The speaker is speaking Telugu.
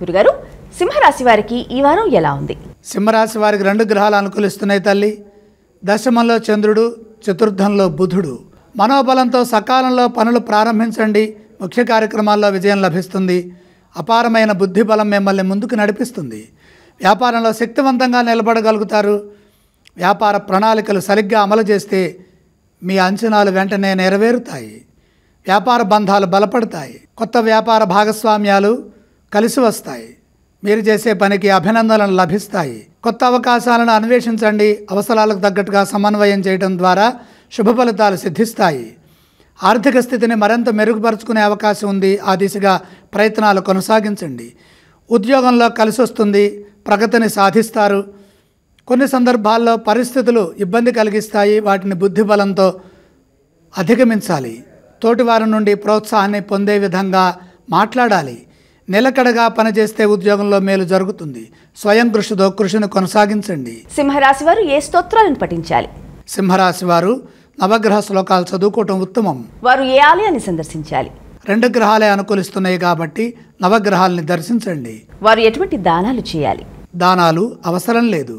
గురుగారు, సింహరాశి వారికి ఈ వారం ఎలా ఉంది? సింహరాశి వారికి 2 గ్రహాలు అనుకూలిస్తున్నాయి తల్లి. దశమంలో చంద్రుడు, చతుర్థంలో బుధుడు. మనోబలంతో సకాలంలో పనులు ప్రారంభించండి. ముఖ్య కార్యక్రమాల్లో విజయం లభిస్తుంది. అపారమైన బుద్ధి బలం మిమ్మల్ని ముందుకు నడిపిస్తుంది. వ్యాపారంలో శక్తివంతంగా నిలబడగలుగుతారు. వ్యాపార ప్రణాళికలు సరిగ్గా అమలు చేస్తే మీ అంచనాలు వెంటనే నెరవేరుతాయి. వ్యాపార బంధాలు బలపడతాయి. కొత్త వ్యాపార భాగస్వామ్యాలు కలిసి వస్తాయి. మీరు చేసే పనికి అభినందనలు లభిస్తాయి. కొత్త అవకాశాలను అన్వేషించండి. అవసరాలకు తగ్గట్టుగా సమన్వయం చేయడం ద్వారా శుభ ఫలితాలు సిద్ధిస్తాయి. ఆర్థిక స్థితిని మరింత మెరుగుపరుచుకునే అవకాశం ఉంది. ఆ దిశగా ప్రయత్నాలు కొనసాగించండి. ఉద్యోగంలో కలిసి వస్తుంది. ప్రగతిని సాధిస్తారు. కొన్ని సందర్భాల్లో పరిస్థితులు ఇబ్బంది కలిగిస్తాయి. వాటిని బుద్ధి బలంతో అధిగమించాలి. తోటివారి నుండి ప్రోత్సాహాన్ని పొందే విధంగా మాట్లాడాలి. నిలకడగా పనిచేస్తే ఉద్యోగంలో మేలు జరుగుతుంది. స్వయం కృషితో కృషిని కొనసాగించండి. సింహరాశి వారు ఏ స్తోత్రాలను పఠించాలి? సింహరాశి వారు నవగ్రహ శ్లోకాలు చదువుకోవటం ఉత్తమం. వారు ఏ ఆలయాన్ని సందర్శించాలి? 2 గ్రహాలే అనుకూలిస్తున్నాయి కాబట్టి నవగ్రహాలని దర్శించండి. వారు ఎటువంటి దానాలు చేయాలి? దానాలు అవసరం లేదు.